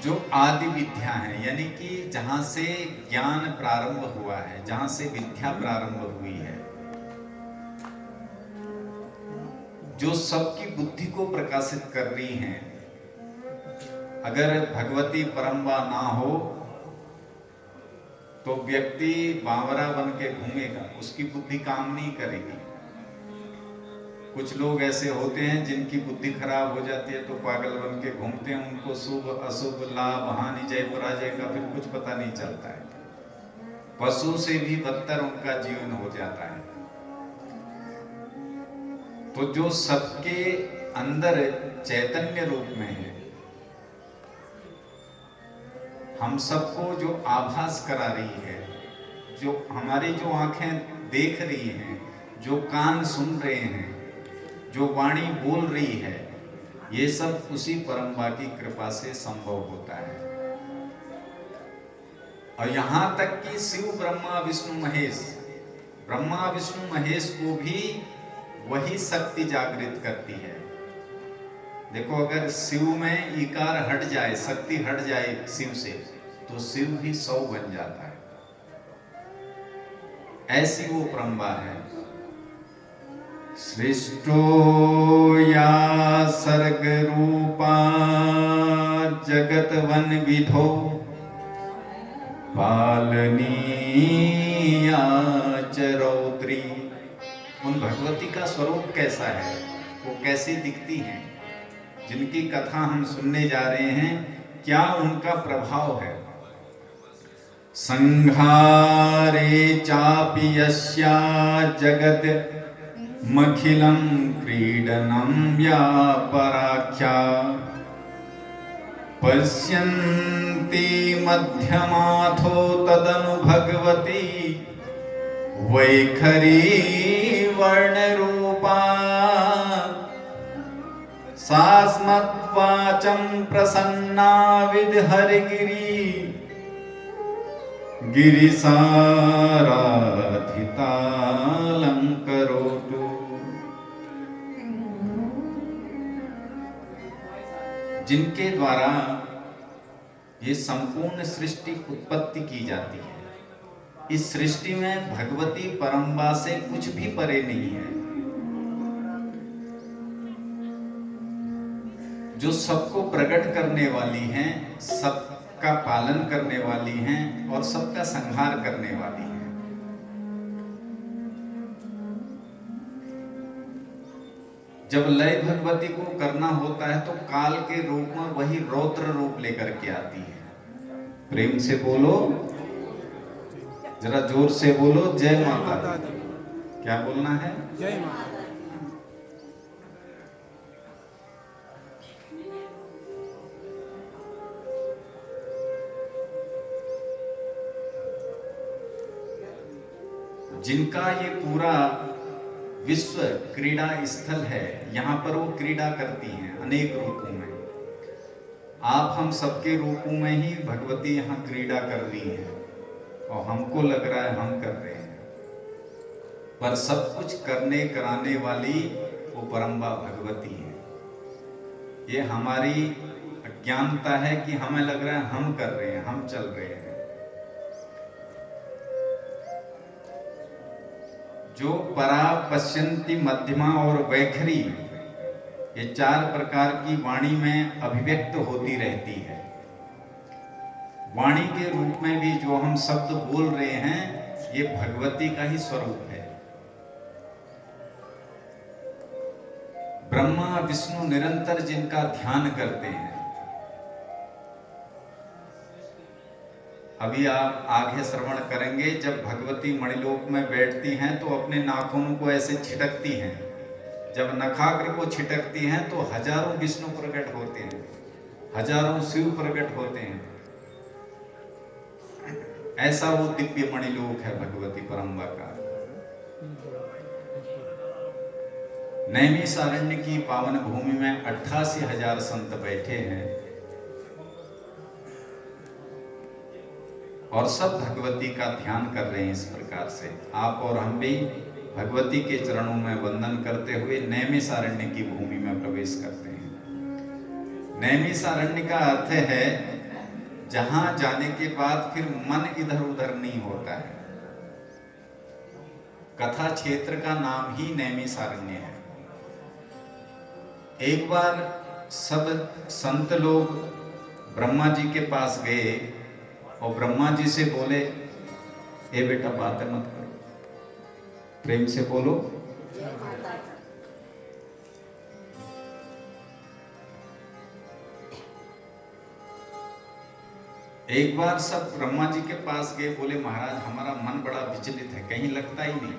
जो आदि विद्या है, यानी कि जहां से ज्ञान प्रारंभ हुआ है, जहां से विद्या प्रारंभ हुई है, जो सबकी बुद्धि को प्रकाशित कर रही हैं। अगर भगवती परम्बा ना हो तो व्यक्ति बावरा बन के घूमेगा, उसकी बुद्धि काम नहीं करेगी। कुछ लोग ऐसे होते हैं जिनकी बुद्धि खराब हो जाती है तो पागल बन के घूमते हैं, उनको शुभ अशुभ, लाभ हानि, जय पराजय का फिर कुछ पता नहीं चलता है। पशु से भी बदतर उनका जीवन हो जाता है। तो जो सबके अंदर चैतन्य रूप में है, हम सबको जो आभास करा रही है, जो हमारी जो आंखें देख रही हैं, जो कान सुन रहे हैं, जो वाणी बोल रही है, ये सब उसी परम्बा की कृपा से संभव होता है। और यहां तक कि शिव ब्रह्मा विष्णु महेश, ब्रह्मा विष्णु महेश को भी वही शक्ति जागृत करती है। देखो, अगर शिव में इकार हट जाए, शक्ति हट जाए शिव से, तो शिव भी 100 बन जाता है। ऐसी वो परम्बा है। सृष्टो या सर्ग रूपा जगत वन विधो पालनीया च रौद्री। उन भगवती का स्वरूप कैसा है, वो कैसी दिखती हैं, जिनकी कथा हम सुनने जा रहे हैं, क्या उनका प्रभाव है। संहारे चापि यस्या जगत मखिलं क्रीडनं या पराख्या पश्यन्ति मध्यमाथो तदनु भगवती वैखरी वर्णरूपा सास्मद्वाचं प्रसन्ना विदहरगिरी गिरिसाराधितालंकरोतु। जिनके द्वारा ये संपूर्ण सृष्टि उत्पत्ति की जाती है, इस सृष्टि में भगवती परम्बा से कुछ भी परे नहीं है। जो सबको प्रकट करने वाली हैं, सबका पालन करने वाली हैं और सबका संहार करने वाली हैं। जब लय भगवती को करना होता है तो काल के रूप में वही रौद्र रूप लेकर के आती है। प्रेम से बोलो, जरा जोर से बोलो, जय माता दी। क्या बोलना है? जय माता। जिनका ये पूरा विश्व क्रीड़ा स्थल है, यहाँ पर वो क्रीड़ा करती हैं अनेक रूपों में। आप हम सबके रूपों में ही भगवती यहाँ क्रीड़ा कर रही हैं और हमको लग रहा है हम कर रहे हैं, पर सब कुछ करने कराने वाली वो परम्बा भगवती है। ये हमारी अज्ञानता है कि हमें लग रहा है हम कर रहे हैं, हम चल रहे हैं। जो परा, पश्यंती, मध्यमा और वैखरी, ये 4 प्रकार की वाणी में अभिव्यक्त होती रहती है। वाणी के रूप में भी जो हम शब्द बोल रहे हैं, ये भगवती का ही स्वरूप है। ब्रह्मा विष्णु निरंतर जिनका ध्यान करते हैं। अभी आप आगे श्रवण करेंगे, जब भगवती मणिलोक में बैठती हैं तो अपने नाखूनों को ऐसे छिटकती हैं। जब नखाग्र को छिटकती हैं तो हजारों विष्णु प्रकट होते हैं, हजारों शिव प्रकट होते हैं। ऐसा वो दिव्य मणिलोक है भगवती परम्बा का। नैमिषारण्य की पावन भूमि में 88,000 संत बैठे हैं और सब भगवती का ध्यान कर रहे हैं। इस प्रकार से आप और हम भी भगवती के चरणों में वंदन करते हुए नैमिषारण्य की भूमि में प्रवेश करते हैं। नैमिषारण्य का अर्थ है जहां जाने के बाद फिर मन इधर उधर नहीं होता है। कथा क्षेत्र का नाम ही नैमिषारण्य है। एक बार सब संत लोग ब्रह्मा जी के पास गए और ब्रह्मा जी से बोले, ए बेटा बातें मत करो, प्रेम से बोलो। एक बार सब ब्रह्मा जी के पास गए, बोले महाराज हमारा मन बड़ा विचलित है, कहीं लगता ही नहीं।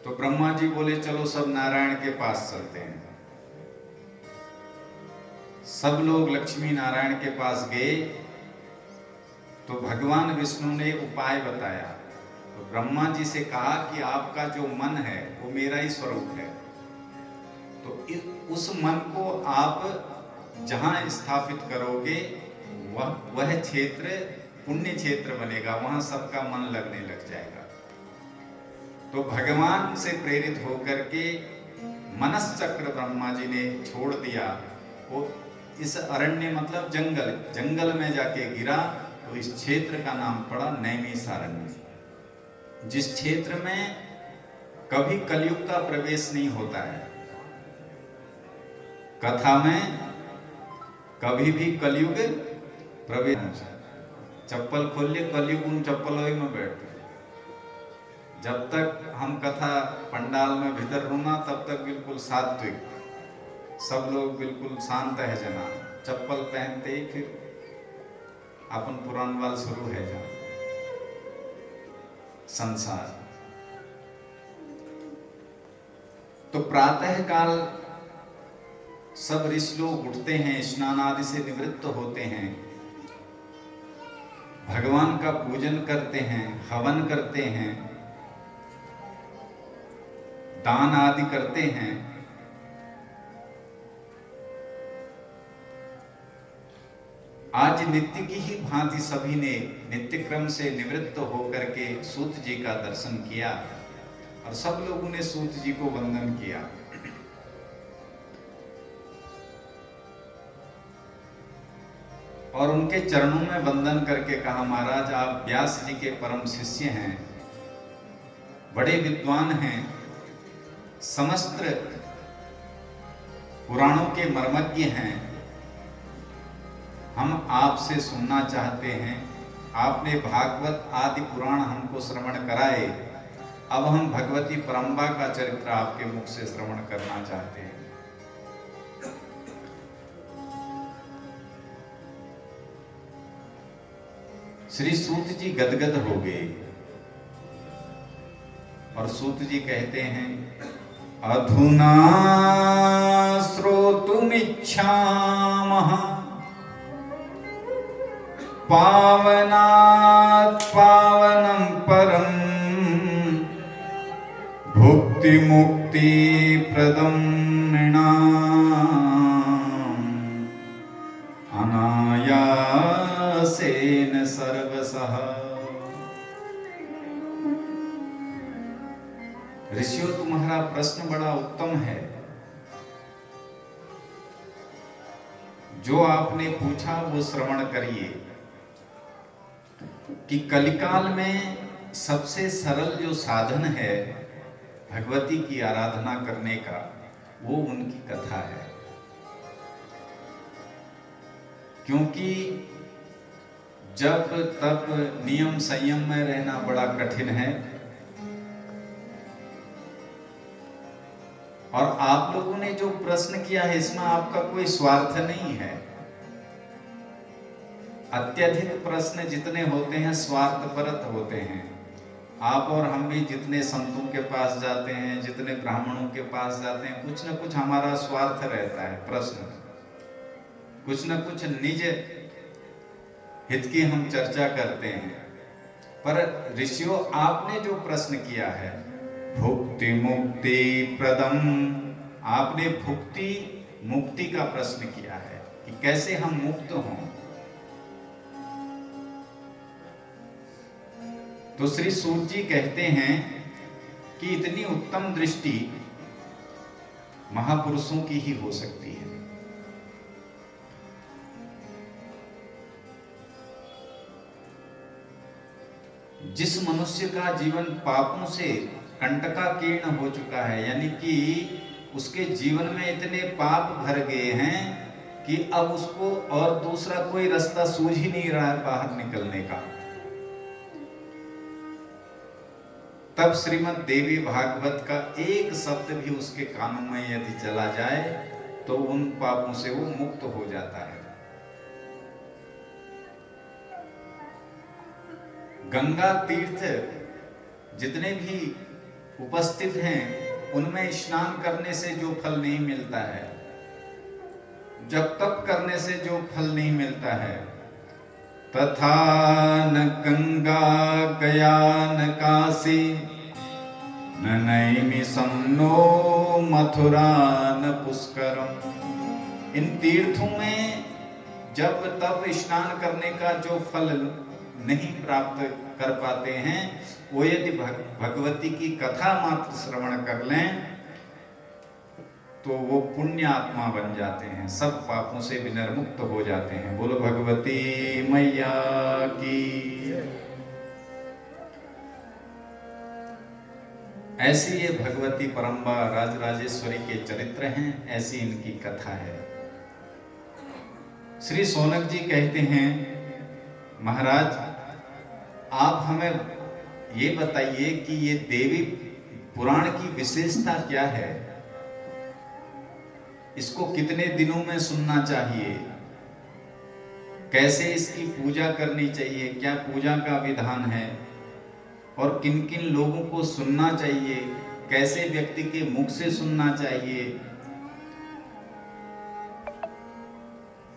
तो ब्रह्मा जी बोले चलो सब नारायण के पास चलते हैं। सब लोग लक्ष्मी नारायण के पास गए तो भगवान विष्णु ने उपाय बताया। तो ब्रह्मा जी से कहा कि आपका जो मन है वो मेरा ही स्वरूप है, तो उस मन को आप जहां स्थापित करोगे वह क्षेत्र पुण्य क्षेत्र बनेगा, वहां सबका मन लगने लग जाएगा। तो भगवान से प्रेरित होकर के मनस चक्र ब्रह्मा जी ने छोड़ दिया। वो इस अरण्य मतलब जंगल में जाके गिरा, तो इस क्षेत्र का नाम पड़ा नैमिषारण्य, जिस क्षेत्र में कभी कलयुग का प्रवेश नहीं होता है। कथा में कभी भी कलयुग प्रवेश, चप्पल खोल लिए कलयुग उन चप्पलों में बैठते। जब तक हम कथा पंडाल में भीतर रूना तब तक बिल्कुल सात्विक, सब लोग बिल्कुल शांत है जना। चप्पल पहनते ही फिर अपन पुराण वाल शुरू है जहाँ संसार। तो प्रातः काल सब ऋषि लोग उठते हैं, स्नान आदि से निवृत्त होते हैं, भगवान का पूजन करते हैं, हवन करते हैं, दान आदि करते हैं। आज नित्य की ही भांति सभी ने नित्य क्रम से निवृत्त होकर के सूत जी का दर्शन किया और सब लोगों ने सूत जी को वंदन किया। और उनके चरणों में वंदन करके कहा, महाराज आप व्यास जी के परम शिष्य हैं, बड़े विद्वान हैं, समस्त पुराणों के मर्मज्ञ हैं। हम आपसे सुनना चाहते हैं। आपने भागवत आदि पुराण हमको श्रवण कराए, अब हम भगवती परम्बा का चरित्र आपके मुख से श्रवण करना चाहते हैं। श्री सूत जी गदगद हो गए और सूत जी कहते हैं, अधुना श्रोतुमिच्छामः पावनात् पावनं परं भुक्ति मुक्ति प्रदं नृणाम् अनायासेन सर्वशः। ऋषियों तुम्हारा प्रश्न बड़ा उत्तम है। जो आपने पूछा वो श्रवण करिए कि कलिकाल में सबसे सरल जो साधन है भगवती की आराधना करने का, वो उनकी कथा है। क्योंकि जब तब नियम संयम में रहना बड़ा कठिन है और आप लोगों ने जो प्रश्न किया है इसमें आपका कोई स्वार्थ नहीं है। अत्यधिक प्रश्न जितने होते हैं स्वार्थपरत होते हैं। आप और हम भी जितने संतों के पास जाते हैं, जितने ब्राह्मणों के पास जाते हैं, कुछ न कुछ हमारा स्वार्थ रहता है। प्रश्न कुछ न कुछ निज हित की हम चर्चा करते हैं। पर ऋषियों आपने जो प्रश्न किया है भुक्ति मुक्ति प्रदम, आपने भुक्ति मुक्ति का प्रश्न किया है कि कैसे हम मुक्त हों। तो श्री सूत जी कहते हैं कि इतनी उत्तम दृष्टि महापुरुषों की ही हो सकती है। जिस मनुष्य का जीवन पापों से कंटकाकीर्ण हो चुका है, यानी कि उसके जीवन में इतने पाप भर गए हैं कि अब उसको और दूसरा कोई रास्ता सूझ ही नहीं रहा है बाहर निकलने का, तब श्रीमद् देवी भागवत का एक शब्द भी उसके कानों में यदि चला जाए तो उन पापों से वो मुक्त हो जाता है। गंगा तीर्थ जितने भी उपस्थित हैं उनमें स्नान करने से जो फल नहीं मिलता है, जब तप करने से जो फल नहीं मिलता है, तथा न गंगा गया न काशी न नैमिषं नो मथुरा न पुष्करम। इन तीर्थों में जब तब स्नान करने का जो फल नहीं प्राप्त कर पाते हैं, वो यदि भगवती की कथा मात्र श्रवण कर लें तो वो पुण्य आत्मा बन जाते हैं, सब पापों से विनिर्मुक्त हो जाते हैं। बोलो भगवती मैया की। ऐसी ये भगवती परम्बा राजराजेश्वरी के चरित्र हैं, ऐसी इनकी कथा है। श्री सोनक जी कहते हैं, महाराज आप हमें ये बताइए कि ये देवी पुराण की विशेषता क्या है, इसको कितने दिनों में सुनना चाहिए, कैसे इसकी पूजा करनी चाहिए, क्या पूजा का विधान है और किन किन लोगों को सुनना चाहिए, कैसे व्यक्ति के मुख से सुनना चाहिए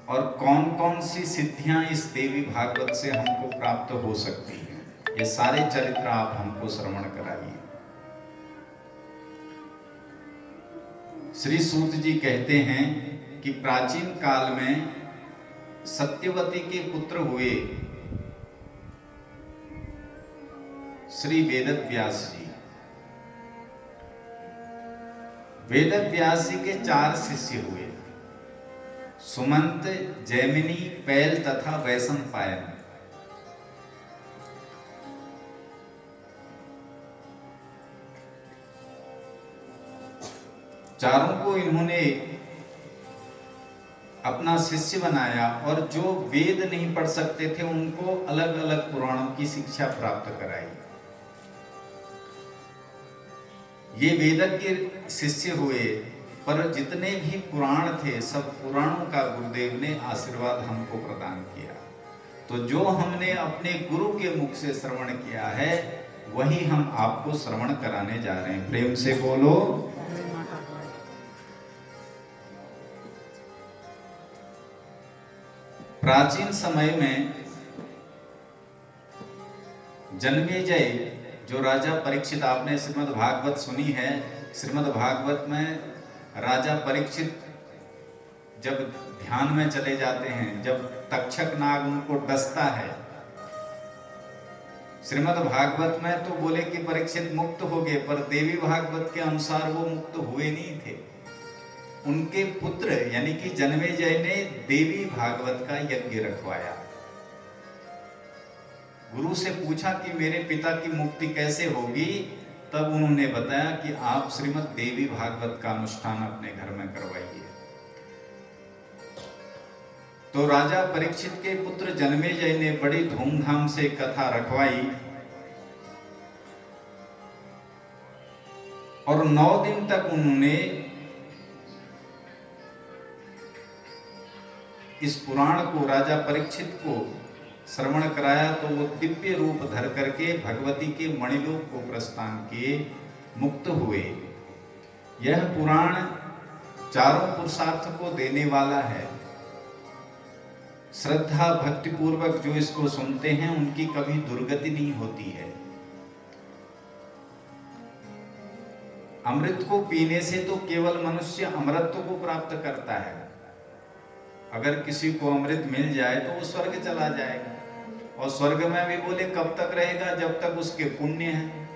और कौन कौन सी सिद्धियां इस देवी भागवत से हमको प्राप्त हो सकती हैं, ये सारे चरित्र आप हमको श्रवण कराइए। श्री सूत जी कहते हैं कि प्राचीन काल में सत्यवती के पुत्र हुए श्री वेदव्यास जी। वेदव्यास जी के 4 शिष्य हुए, सुमंत, जैमिनी, पैल तथा वैशंपायन। चारों को इन्होंने अपना शिष्य बनाया और जो वेद नहीं पढ़ सकते थे उनको अलग अलग पुराणों की शिक्षा प्राप्त कराई। ये वेदज्ञ शिष्य हुए, पर जितने भी पुराण थे सब पुराणों का गुरुदेव ने आशीर्वाद हमको प्रदान किया। तो जो हमने अपने गुरु के मुख से श्रवण किया है वही हम आपको श्रवण कराने जा रहे हैं। प्रेम से बोलो। प्राचीन समय में जन्मेजय जो राजा परीक्षित, आपने श्रीमद् भागवत सुनी है, श्रीमद् भागवत में राजा परीक्षित जब ध्यान में चले जाते हैं, जब तक्षक नाग उनको डसता है, श्रीमद् भागवत में तो बोले कि परीक्षित मुक्त हो गए, पर देवी भागवत के अनुसार वो मुक्त हुए नहीं थे। उनके पुत्र यानी कि जन्मेजय ने देवी भागवत का यज्ञ रखवाया। गुरु से पूछा कि मेरे पिता की मुक्ति कैसे होगी, तब उन्होंने बताया कि आप श्रीमद् देवी भागवत का अनुष्ठान अपने घर में करवाइए। तो राजा परीक्षित के पुत्र जन्मेजय ने बड़ी धूमधाम से कथा रखवाई और 9 दिन तक उन्होंने इस पुराण को राजा परीक्षित को श्रवण कराया। तो वो दिव्य रूप धर करके भगवती के मणिलोक को प्रस्थान किए, मुक्त हुए। यह पुराण चारों पुरुषार्थ को देने वाला है। श्रद्धा भक्ति पूर्वक जो इसको सुनते हैं उनकी कभी दुर्गति नहीं होती है। अमृत को पीने से तो केवल मनुष्य अमरत्व को प्राप्त करता है। अगर किसी को अमृत मिल जाए तो वो स्वर्ग चला जाएगा, और स्वर्ग में भी बोले कब तक रहेगा, जब तक उसके पुण्य है।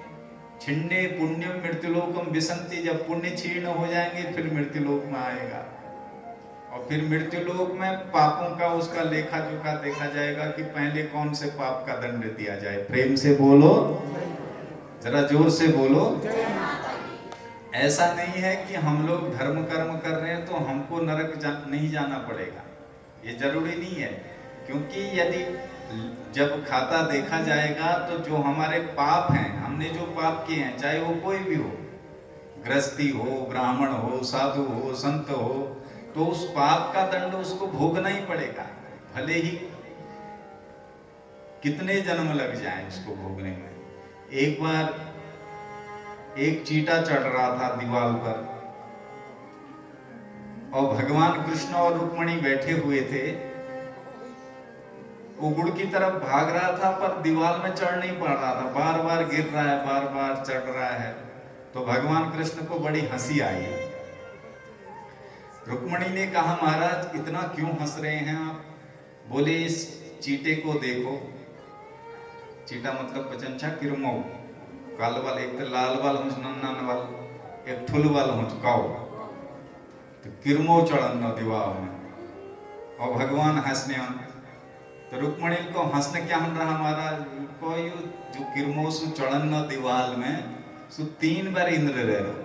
छिन्ने पुण्यम मृत्युलोकम विसंति, जब पुण्य क्षीण हो जाएंगे फिर मृत्युलोक में आएगा। और और फिर मृत्यु लोक में पापों का उसका लेखा जोखा देखा जाएगा कि पहले कौन से पाप का दंड दिया जाए। प्रेम से बोलो, जरा जोर से बोलो। ऐसा नहीं है कि हम लोग धर्म कर्म कर रहे हैं तो हमको नरक नहीं जाना पड़ेगा, ये जरूरी नहीं है। क्योंकि यदि जब खाता देखा जाएगा तो जो हमारे पाप हैं, हमने जो पाप किए हैं, चाहे वो कोई भी हो, गृहस्थी हो, ब्राह्मण हो, साधु हो, संत हो, तो उस पाप का दंड उसको भोगना ही पड़ेगा, भले ही कितने जन्म लग जाएं उसको भोगने में। एक बार एक चींटा चढ़ रहा था दीवार पर और भगवान कृष्ण और रुक्मिणी बैठे हुए थे। वो गुड़ की तरफ भाग रहा था पर दीवार में चढ़ नहीं पा रहा था, बार बार गिर रहा है, बार बार चढ़ रहा है। तो भगवान कृष्ण को बड़ी हंसी आई। रुक्मिणी ने कहा, महाराज इतना क्यों हंस रहे हैं आप? बोले, इस चींटे को देखो। चींटा मतलब पचंचा किरमो, काल वाल, एक तो लाल वाल हो नन्ना वाल, एक ठुल वाल हो काओ, तो किरमो चढ़न दीवार में और भगवान हंसने। तो रुक्मिणी को हंसने क्या हम रहा महाराज को, यू जो किरमो सु चढ़न दीवार में सु 3 बार इंद्र रहे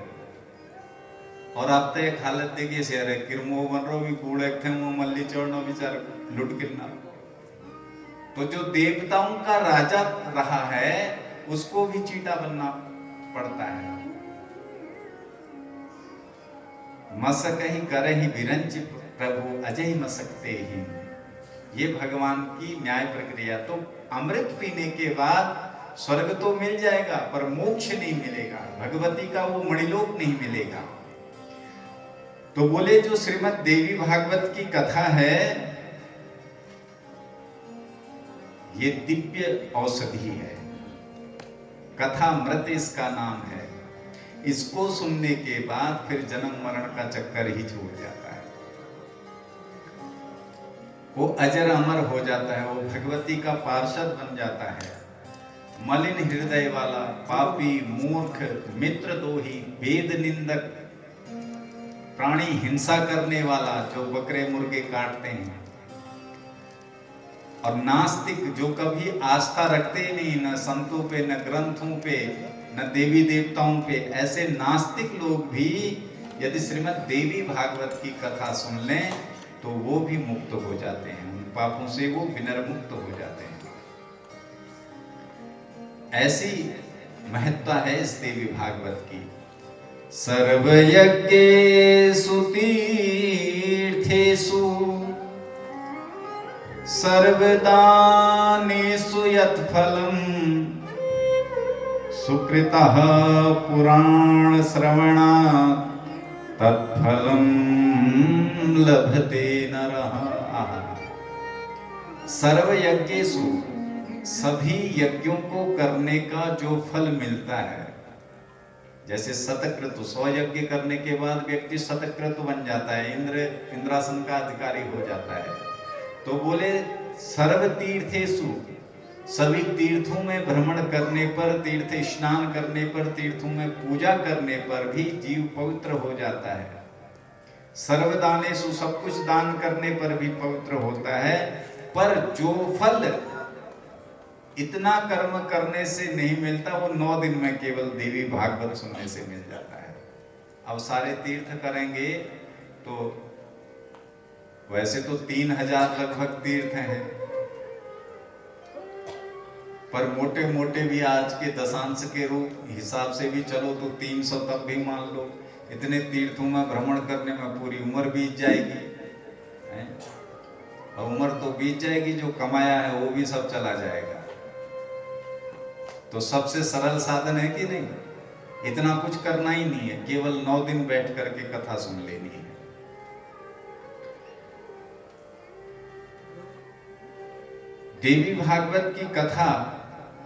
और आप तो एक हालत देखिए से अरे किरमो बन रहा भी कूड़े थे वो मल्ली चढ़ना विचार लुट गिरना। तो जो देवताओं का राजा रहा है उसको भी चींटा बनना पड़ता है। मसक ही करे ही विरंच प्रभु अजय मसकते ही, ये भगवान की न्याय प्रक्रिया। तो अमृत पीने के बाद स्वर्ग तो मिल जाएगा पर मोक्ष नहीं मिलेगा, भगवती का वो मणिलोक नहीं मिलेगा। तो बोले जो श्रीमद् देवी भागवत की कथा है ये दिव्य औषधि है, कथा मृत इसका नाम है। इसको सुनने के बाद फिर जन्म मरण का चक्कर ही छूट जाता है, वो अजर अमर हो जाता है, वो भगवती का पार्षद बन जाता है। मलिन हृदय वाला, पापी, मूर्ख, मित्र दोही, वेद निंदक, प्राणी हिंसा करने वाला, जो बकरे मुर्गे काटते हैं, और नास्तिक जो कभी आस्था रखते ही नहीं, न संतों पे, न ग्रंथों पे, न देवी देवताओं पे, ऐसे नास्तिक लोग भी यदि श्रीमद् देवी भागवत की कथा सुन लें तो वो भी मुक्त हो जाते हैं, उन पापों से वो विनर्मुक्त हो जाते हैं। ऐसी महत्ता है इस देवी भागवत की। सर्वयज्ञेषु तीर्थेषु सर्वदानेषु यत्फलम् सुकृतः पुराण श्रवणात् तत्फलम् लभते नरः। सर्वयज्ञेषु, सभी यज्ञों को करने का जो फल मिलता है, जैसे शतक्रतु, 100 यज्ञ करने के बाद व्यक्ति शतक्रतु बन जाता है, इंद्रासन का अधिकारी हो जाता है। तो बोले सर्व तीर्थेषु, सभी तीर्थों में भ्रमण करने पर, तीर्थ स्नान करने पर, तीर्थों में पूजा करने पर भी जीव पवित्र हो जाता है। सर्वदानेषु, सब कुछ दान करने पर भी पवित्र होता है। पर जो फल इतना कर्म करने से नहीं मिलता वो 9 दिन में केवल देवी भागवत सुनने से मिल जाता है। अब सारे तीर्थ करेंगे तो वैसे तो 3000 लगभग तीर्थ हैं, पर मोटे मोटे भी आज के दशांश के रूप हिसाब से भी चलो तो 300 तब भी मान लो। इतने तीर्थों में भ्रमण करने में पूरी उम्र बीत जाएगी, और उम्र तो बीत जाएगी, जो कमाया है वो भी सब चला जाएगा। तो सबसे सरल साधन है कि नहीं, इतना कुछ करना ही नहीं है, केवल 9 दिन बैठ करके कथा सुन लेनी है। देवी भागवत की कथा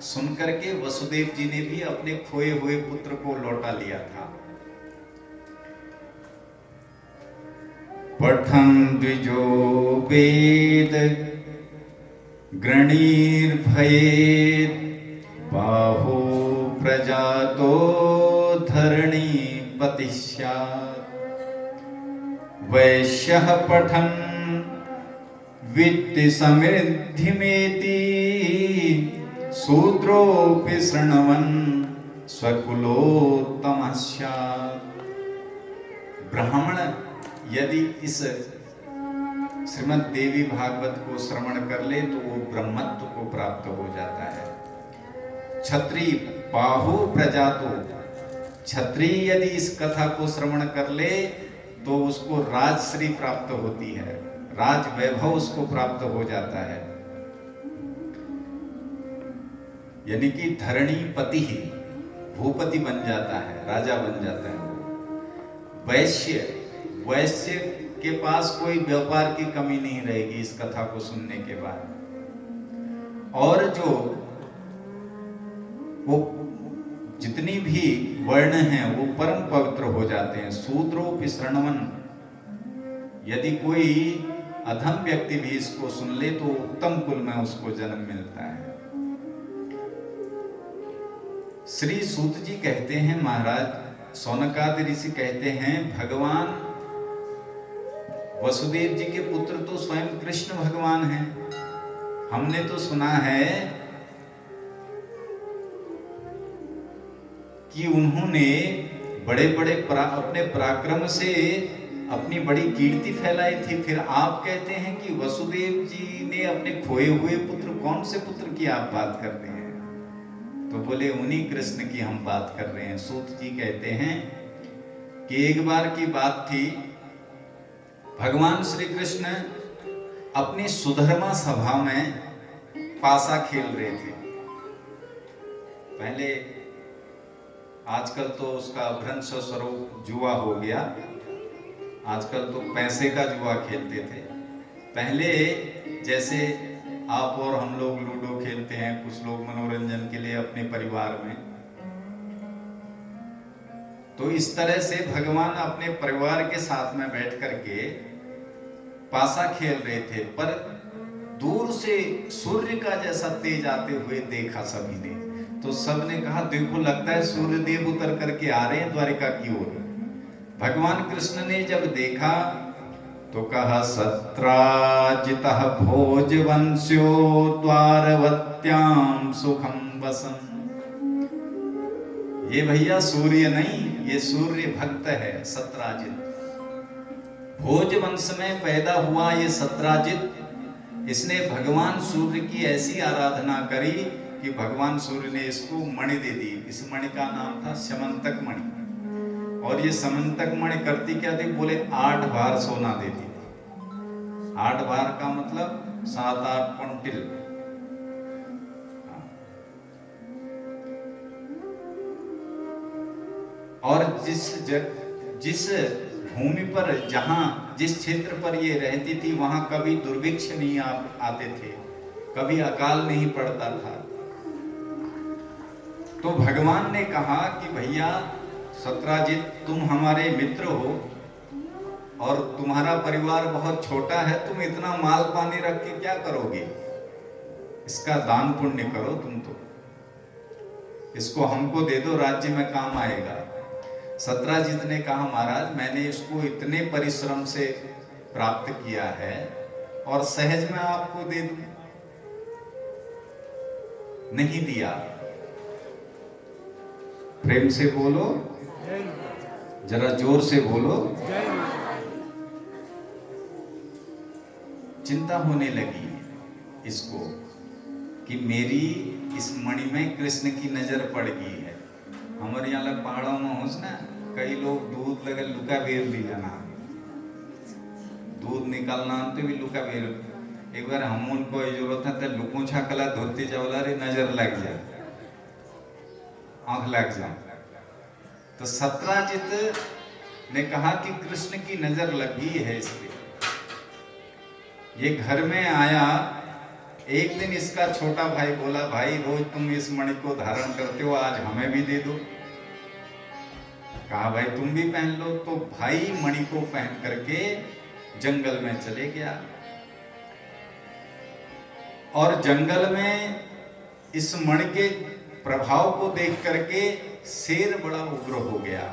सुनकर के वसुदेव जी ने भी अपने खोए हुए पुत्र को लौटा लिया था। पठन द्विजो वेद गृणीर्भयेत् बाहो प्रजातो धरणी पतिष्यात् वैश्यः पठन् वित्ति समृद्धिमेति शूद्रोऽपि शृण्वन् स्वकुलोत्तमः स्यात्। ब्राह्मण यदि इस श्रीमद् देवी भागवत को श्रवण कर ले तो वो ब्रह्मत्व को प्राप्त हो जाता है। क्षत्रिय बाहु प्रजातो, क्षत्रिय यदि इस कथा को श्रवण कर ले तो उसको राजश्री प्राप्त होती है, राज वैभव उसको प्राप्त हो जाता है। यानी कि धरणीपति ही भूपति बन जाता है, राजा बन जाता है। वैश्य के पास कोई व्यापार की कमी नहीं रहेगी इस कथा को सुनने के बाद। और जो वो जितनी भी वर्ण हैं वो परम पवित्र हो जाते हैं। शूद्रोऽपि शृण्वन्, यदि कोई अधम व्यक्ति भी इसको सुन ले तो उत्तम कुल में उसको जन्म मिलता है। श्री सूत जी कहते हैं, महाराज सौनकादि ऋषि कहते हैं, भगवान वसुदेव जी के पुत्र तो स्वयं कृष्ण भगवान हैं। हमने तो सुना है कि उन्होंने बड़े बड़े अपने पराक्रम से अपनी बड़ी कीर्ति फैलाई थी। फिर आप कहते हैं कि वसुदेव जी ने अपने खोए हुए पुत्र, कौन से पुत्र की आप बात करते हैं? तो बोले उन्हीं कृष्ण की हम बात कर रहे हैं। सूत जी कहते हैं कि एक बार की बात थी, भगवान श्री कृष्ण अपनी सुधर्मा सभा में पासा खेल रहे थे। पहले, आजकल तो उसका अभ्रंश स्वरूप जुआ हो गया, आजकल तो पैसे का जुआ खेलते थे। पहले जैसे आप और हम लोग लूडो खेलते हैं, कुछ लोग मनोरंजन के लिए अपने परिवार में, तो इस तरह से भगवान अपने परिवार के साथ में बैठ करके पासा खेल रहे थे। पर दूर से सूर्य का जैसा तेज आते हुए देखा सभी ने, तो सबने कहा देखो लगता है सूर्य देव उतर करके आ रहे हैं द्वारिका की ओर। भगवान कृष्ण ने जब देखा तो कहा सत्राजितः भोजवंश्यो द्वारवत्यां सुखं वसन्। ये भैया सूर्य नहीं, ये सूर्य भक्त है सत्राजित। भोजवंश में पैदा हुआ ये सत्राजित, इसने भगवान सूर्य की ऐसी आराधना करी कि भगवान सूर्य ने इसको मणि दे दी। इस मणि का नाम था समंतक मणि। और ये समंतक मणि करती क्या थी? बोले 8 बार सोना देती थी। 8 बार का मतलब 7-8 क्विंटल। और जिस भूमि पर, जहां जिस क्षेत्र पर ये रहती थी वहां कभी दुर्भिक्ष नहीं आते थे, कभी अकाल नहीं पड़ता था। तो भगवान ने कहा कि भैया सत्राजित, तुम हमारे मित्र हो और तुम्हारा परिवार बहुत छोटा है, तुम इतना माल पानी रख के क्या करोगे? इसका दान पुण्य करो तुम, तो इसको हमको दे दो, राज्य में काम आएगा। सत्राजित ने कहा महाराज मैंने इसको इतने परिश्रम से प्राप्त किया है और सहज में आपको दे दूं? नहीं दिया। प्रेम से बोलो, जरा जोर से बोलो। चिंता होने लगी इसको कि मेरी इस मणि में कृष्ण की नजर पड़ गई है। हमारे यहाँ लग पहाड़ों में हो ना, कई लोग दूध लगे लुका बेर ली जाना, दूध निकालना तो भी लुका बेर। एक बार हम उनको जरूरत है तो लुको छाकला धोती चावला रे नजर लग जाए, आंख लग जाए। तो सत्राजित ने कहा कि कृष्ण की नजर लगी है इस पे। ये घर में आया, एक दिन इसका छोटा भाई बोला भाई रोज तुम इस मणि को धारण करते हो, आज हमें भी दे दो। कहा भाई तुम भी पहन लो। तो भाई मणि को पहन करके जंगल में चले गया और जंगल में इस मणि के प्रभाव को देख करके शेर बड़ा उग्र हो गया।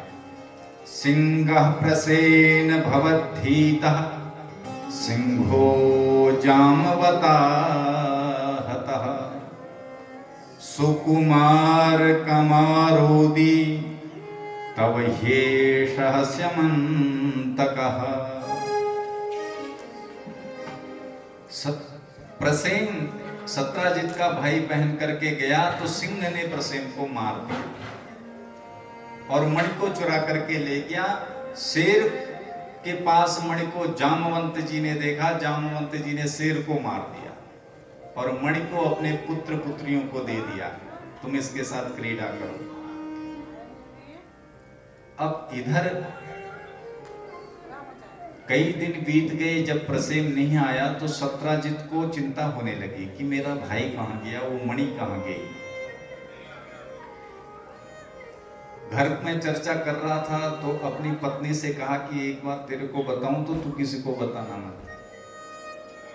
सिंहः प्रसेन भवद्धीतः सिंहो जामवता हतः सुकुमार कमारोदी तव ह्येषः स्यमन्तकः। प्रसेन सत्राजित का भाई पहन करके गया तो सिंह ने प्रसेन को मार दिया और मणि को चुरा करके ले गया। शेर के पास मणि को जामवंत जी ने देखा, जामवंत जी ने शेर को मार दिया और मणि को अपने पुत्र पुत्रियों को दे दिया, तुम इसके साथ क्रीड़ा करो। अब इधर कई दिन बीत गए, जब प्रसेन नहीं आया तो सत्राजित को चिंता होने लगी कि मेरा भाई कहां गया, वो मणि कहां गई। घर में चर्चा कर रहा था तो अपनी पत्नी से कहा कि एक बात तेरे को बताऊं तो तू किसी को बताना मत।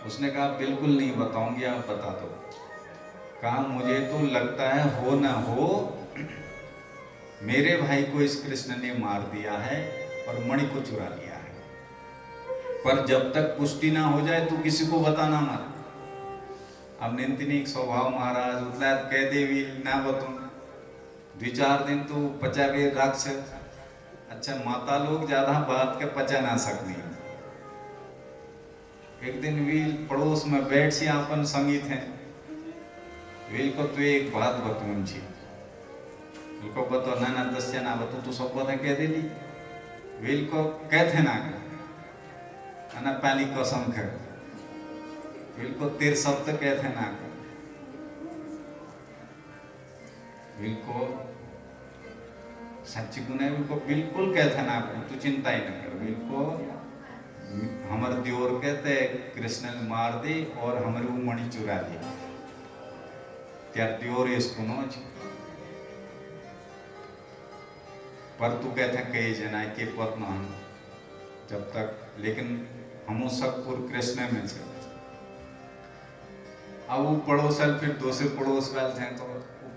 उसने कहा बिल्कुल नहीं बताऊंगी, आप बता दो। कहा मुझे तो लगता है हो ना हो मेरे भाई को इस कृष्ण ने मार दिया है और मणि को चुरा लिया है, पर जब तक पुष्टि ना हो जाए तू किसी को बताना मत। अब निंतिनी स्वभाव महाराज उतला कह देवी ना बताऊं, 2-4 दिन तो पचावे राक्ष। अच्छा माता लोग ज्यादा बात के पचा ना सकती। एक दिन वील पड़ोस में बैठ सी अपन संगीत है, वील को तो एक बात बतून छी, को बतो ना तस्या ना बतू तू सब बातें कह देली। वील को कहते ना ना पहली कसम खे, वील को 13 शब्द कहते ना, वील को सच्ची गुने को बिल्कुल कहते ना, तू चिंता ही न कर। वील को हमर दियोर कहते कृष्ण ने मार दी और हमारी वो मणि चुरा दी, त्यार दियोर इसको नोच। पर तू कहते कई जना के पद न हम जब तक, लेकिन हम सबपुर कृष्ण में से। अब वो पड़ोसल फिर दूसरे पड़ोस वाले थे तो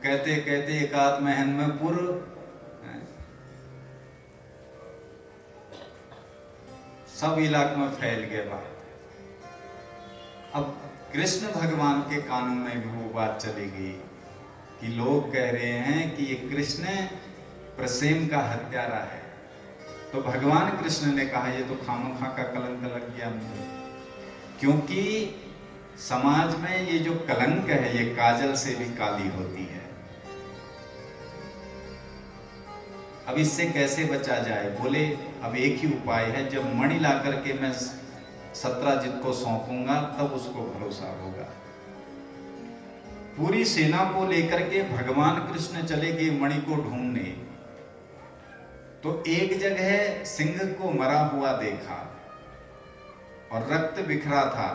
कहते कहते एक आध महन में पुर सब इलाके में फैल गए बात। अब कृष्ण भगवान के कानों में भी वो बात चली गई कि लोग कह रहे हैं कि ये कृष्ण प्रसेन का हत्यारा है। तो भगवान कृष्ण ने कहा ये तो खामोखा का कलंक लग गया मुझे, क्योंकि समाज में ये जो कलंक है ये काजल से भी काली होती है। अब इससे कैसे बचा जाए? बोले अब एक ही उपाय है, जब मणि ला करके मैं सत्राजित को सौंपूंगा तब उसको भरोसा होगा। पूरी सेना को लेकर के भगवान कृष्ण चले गए मणि को ढूंढने। तो एक जगह सिंह को मरा हुआ देखा और रक्त बिखरा था।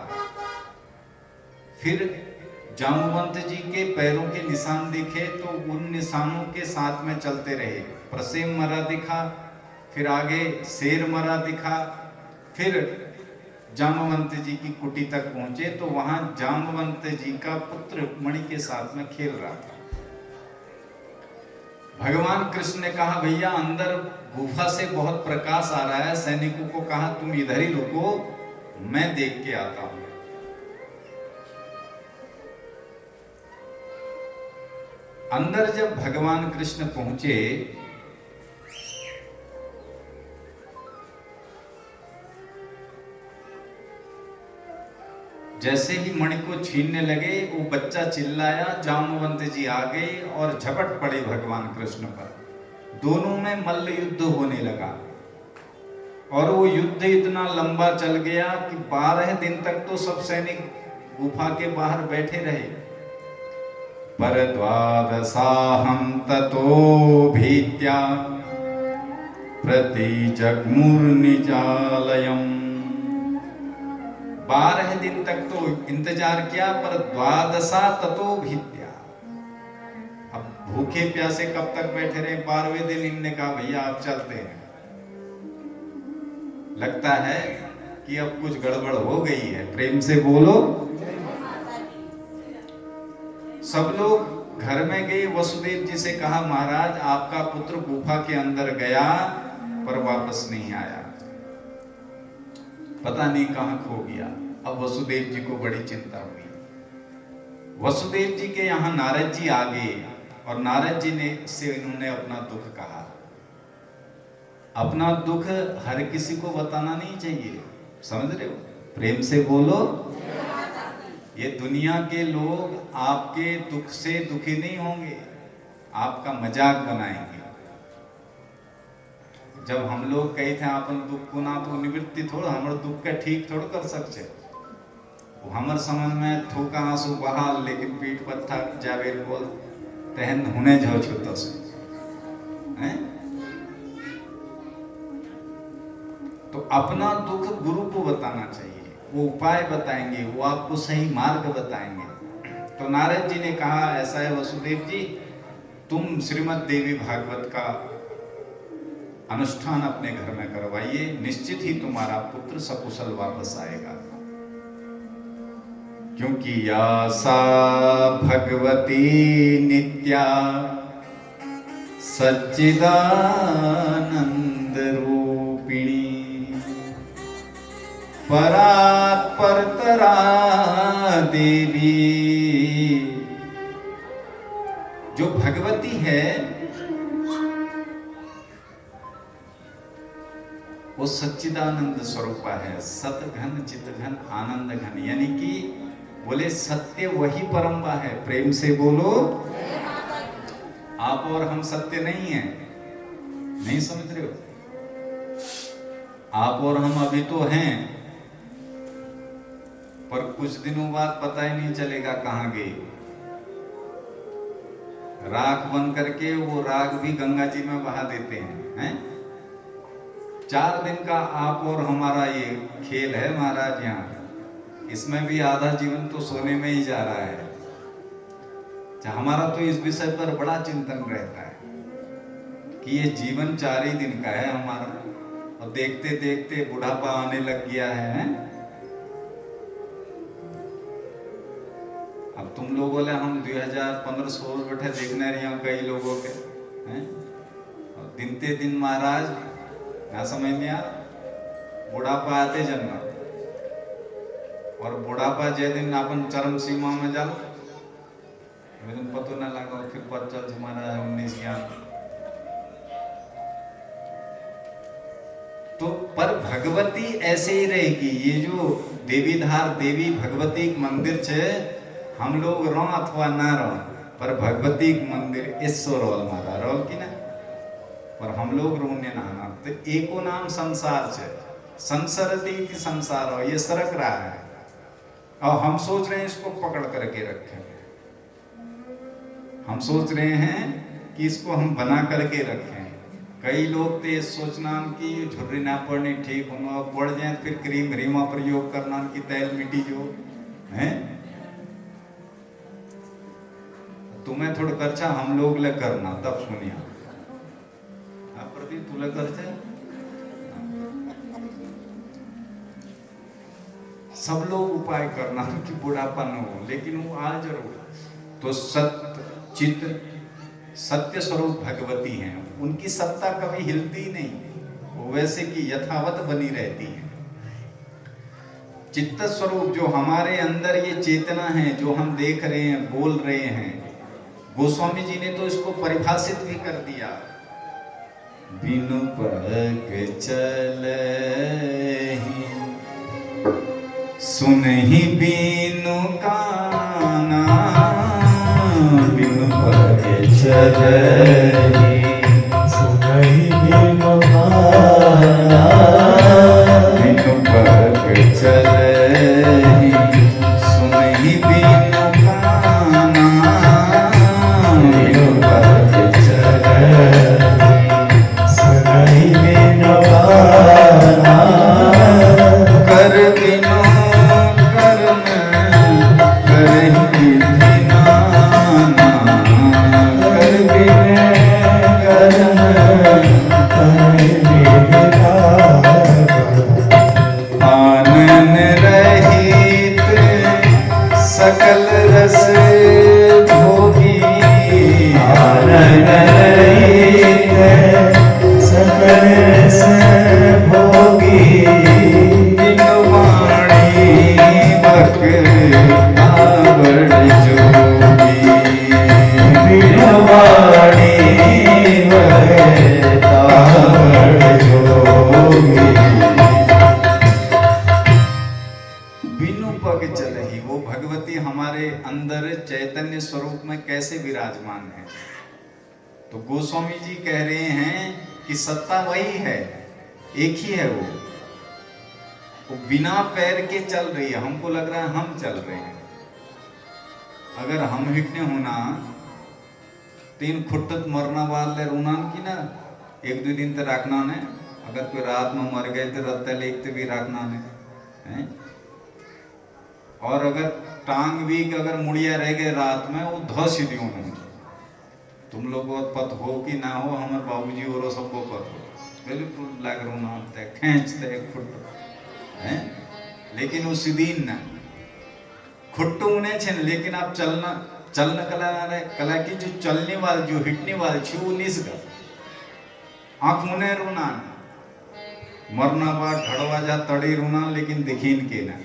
फिर जामवंत जी के पैरों के निशान दिखे तो उन निशानों के साथ में चलते रहे। प्रसेन मरा दिखा, फिर आगे शेर मरा दिखा, फिर जामवंत जी की कुटी तक पहुंचे तो वहां जामवंत जी का पुत्र मणि के साथ में खेल रहा था। भगवान कृष्ण ने कहा भैया अंदर गुफा से बहुत प्रकाश आ रहा है, सैनिकों को कहा तुम इधर ही रुको, मैं देख के आता हूं। अंदर जब भगवान कृष्ण पहुंचे जैसे ही मणि को छीनने लगे वो बच्चा चिल्लाया, जामवंत जी आ गए और झपट पड़े भगवान कृष्ण पर। दोनों में मल्ल युद्ध होने लगा और वो युद्ध इतना लंबा चल गया कि 12 दिन तक तो सब सैनिक गुफा के बाहर बैठे रहे। पर द्वादशाहं ततो भीत्या प्रति जग्मुर्निजालयम्। 12 दिन तक तो इंतजार किया, पर द्वादशा ततो भीत्या, अब भूखे प्यासे कब तक बैठे रहे? 12वें दिन इनने कहा भैया आप चलते हैं, लगता है कि अब कुछ गड़बड़ हो गई है। प्रेम से बोलो। सब लोग घर में गए, वसुदेव जी से कहा महाराज आपका पुत्र गुफा के अंदर गया पर वापस नहीं आया, पता नहीं कहां खो गया। अब वसुदेव जी को बड़ी चिंता हुई। वसुदेव जी के यहाँ नारद जी आ गए और नारद जी ने से इन्होंने अपना दुख कहा। अपना दुख हर किसी को बताना नहीं चाहिए, समझ रहे हो? प्रेम से बोलो। ये दुनिया के लोग आपके दुख से दुखी नहीं होंगे, आपका मजाक बनाएंगे। जब हम लोग कहे थे अपन दुख को ना तो निवृत्ति थोड़ा हमारे दुख का ठीक थोड़ा कर सकते, वो हमारे समझ में थूका आंसू बहा, लेकिन पीठ पर था जावेर बोल तहन होने जाओ छुट्टा से हैं? तो अपना दुख गुरु को बताना चाहिए, वो उपाय बताएंगे, वो आपको सही मार्ग बताएंगे। तो नारद जी ने कहा ऐसा है वसुदेव जी, तुम श्रीमद् देवी भागवत का अनुष्ठान अपने घर में करवाइए, निश्चित ही तुम्हारा पुत्र सकुशल वापस आएगा। क्योंकि या सा भगवती नित्या सच्चिदानंद रूपिणी परात् परतरा देवी। जो भगवती है वो सच्चिदानंद स्वरूप है, सत घन चित घन आनंद घन, यानी कि बोले सत्य वही परम्बा है। प्रेम से बोलो। आप और हम सत्य नहीं है, नहीं समझ रहे हो? आप और हम अभी तो हैं, पर कुछ दिनों बाद पता ही नहीं चलेगा कहां गए। राख बन करके वो राख भी गंगा जी में बहा देते हैं? 4 दिन का आप और हमारा ये खेल है महाराज यहाँ, इसमें भी आधा जीवन तो सोने में ही जा रहा है। हमारा तो इस विषय पर बड़ा चिंतन रहता है कि ये जीवन 4 ही दिन का है हमारा, और देखते देखते बुढ़ापा आने लग गया है। अब तुम लोग बोले हम 2015-16 बैठे देखने रहे हैं कई लोगों के हैं, और दिनते दिन महाराज ना समझ में आ, बुढ़ापा आते जन्म, और बुढ़ापा जे दिन अपन चरम सीमा में जाओ पता ना लगा, फिर पता चल हमारा 19 ज्ञान। तो पर भगवती ऐसे ही रहेगी। ये जो देवीधार देवी भगवती मंदिर छे, हम लोग रो अथवा ना रो, पर भगवती मंदिर ईश्वर मारा रो कि ना, पर हम लोग रोने ना। तो एको नाम संसार छे, संसरती की संसार हो, ये सरक रहा है और हम सोच रहे हैं इसको पकड़ करके रखें। हम सोच रहे हैं कि इसको हम बना करके रखें। कई लोग तो ये सोचना कि झुर्री ना पड़नी ठीक होगा, पड़ जाए फिर क्रीम रीमा प्रयोग करना कि तेल मिट्टी जो है। तुम्हें थोड़ा खर्चा हम लोग ले करना, तब सुनिया प्रदीप तुले खर्चा सब लोग उपाय करना कि बुढ़ापा न हो, लेकिन वो आ जरूर। तो सत्य चित सत्य स्वरूप भगवती हैं, उनकी सत्ता कभी हिलती नहीं, वो वैसे की यथावत बनी रहती है। चित्त स्वरूप जो हमारे अंदर ये चेतना है, जो हम देख रहे हैं बोल रहे हैं, गोस्वामी जी ने तो इसको परिभाषित भी कर दिया। बिनु पग चले सुनहि बिनु काना, बिनु पग चलहि सुनहि बिनु काना, बिनु पग चलहि सुनहि बिनु काना, बिनु पग चलहि सुनहि बिनु काना, कर बिनु आनन रहित सकल रस भोगी, आनन रहित सकल रस पग चल ही, वो भगवती हमारे अंदर चैतन्य स्वरूप में कैसे विराजमान है। तो गोस्वामी जी कह रहे हैं कि सत्ता वही है, एक ही है वो बिना पैर के चल रही है। हमको लग रहा है हम चल रहे हैं। अगर हम हिटने होना तीन खुट्टत मरना वाले रोना की ना, एक दो दिन तक रखना ने, अगर कोई रात में मर गए तो रत्ता लेखते भी रखना है। और अगर टांग भी अगर मुड़िया रह गए रात में, वो धस ही दियो नहीं। तुम लोग को पत हो कि ना हो, हमारे बाबूजी और सबको पत हो, बिल्कुल लग रोना खींचते खुट है। लेकिन उस दिन ना खुट्टू उन्हें छे, लेकिन आप चलना कला की जो चलने वाले, जो हिटने वाले छे, वो निस्गा आंख मुने रोना, मरना बाद घड़वा जा तड़ी रोना, लेकिन देखीन के ना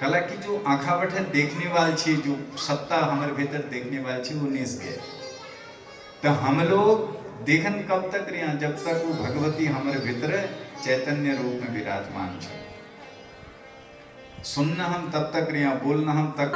कला की जो आंखा बैठे देखने वाली छे, जो सत्ता हमारे भीतर देखने वाली छे, वो निस गए। तो हम लोग देखन कब तक रहे, जब तक वो भगवती हमारे भीतर चैतन्य रूप में विराजमान छे। सुनना हम तब तक रहे, बोलना हम तक